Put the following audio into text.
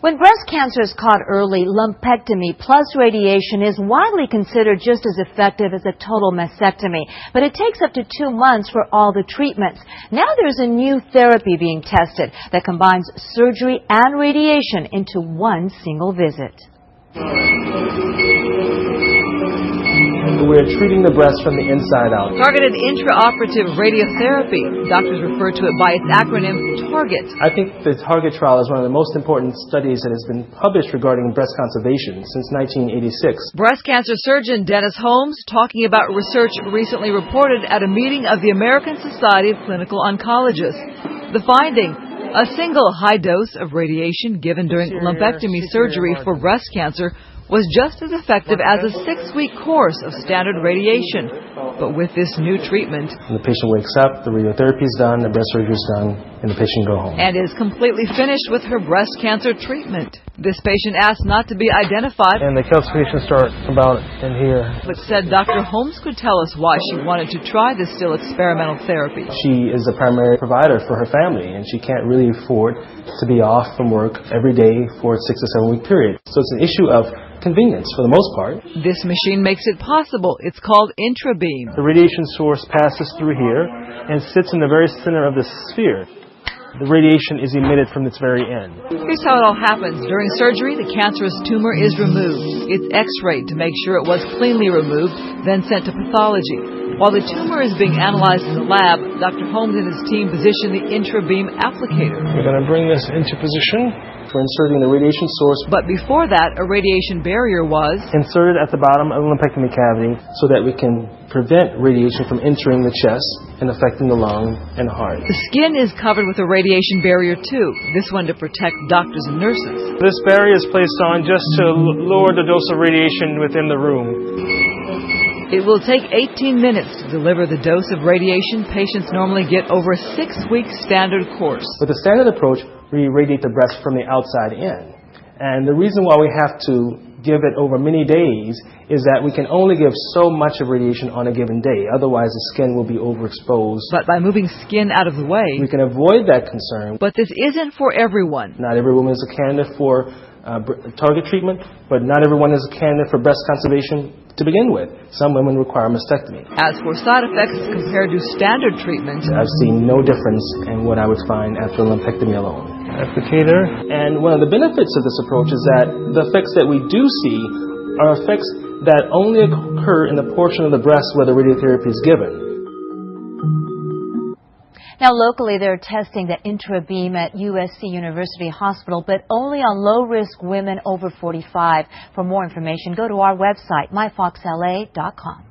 When breast cancer is caught early, lumpectomy plus radiation is widely considered just as effective as a total mastectomy. But it takes up to 2 months for all the treatments. Now there's a new therapy being tested that combines surgery and radiation into one single visit. We're treating the breast from the inside out. Targeted intraoperative radiotherapy. Doctors refer to it by its acronym TARGIT. I think the TARGIT trial is one of the most important studies that has been published regarding breast conservation since 1986. Breast cancer surgeon Dennis Holmes talking about research recently reported at a meeting of the American Society of Clinical Oncologists. The finding: a single high dose of radiation given during lumpectomy surgery for breast cancer was just as effective as a 6-week course of standard radiation. But with this new treatment, the patient wakes up, the radiotherapy is done, the breast surgery is done, and the patient go home. And is completely finished with her breast cancer treatment. This patient asked not to be identified, and the calcifications start about in here. But said Dr. Holmes could tell us why she wanted to try this still experimental therapy. She is the primary provider for her family, and she can't really afford to be off from work every day for a 6 to 7 week period. So it's an issue of convenience for the most part. This machine makes it possible. It's called intrabeam. The radiation source passes through here and sits in the very center of the sphere. The radiation is emitted from its very end. Here's how it all happens. During surgery, the cancerous tumor is removed. It's x-rayed to make sure it was cleanly removed, then sent to pathology. While the tumor is being analyzed in the lab, Dr. Holmes and his team position the intrabeam applicator. We're going to bring this into position. We're inserting the radiation source. But before that, a radiation barrier was inserted at the bottom of the lumpectomy cavity so that we can prevent radiation from entering the chest and affecting the lung and heart. The skin is covered with a radiation barrier too, this one to protect doctors and nurses. This barrier is placed on just to lower the dose of radiation within the room. It will take 18 minutes to deliver the dose of radiation patients normally get over a 6-week standard course. With the standard approach, we irradiate the breast from the outside in. And the reason why we have to give it over many days is that we can only give so much of radiation on a given day. Otherwise, the skin will be overexposed. But by moving skin out of the way, we can avoid that concern. But this isn't for everyone. Not every woman is a candidate for target treatment, but not everyone is a candidate for breast conservation to begin with. Some women require mastectomy. As for side effects compared to standard treatment, I've seen no difference in what I would find after lumpectomy alone. Applicator. And one of the benefits of this approach is that the effects that we do see are effects that only occur in the portion of the breast where the radiotherapy is given. Now, locally, they're testing the intrabeam at USC University Hospital, but only on low-risk women over 45. For more information, go to our website, myfoxla.com.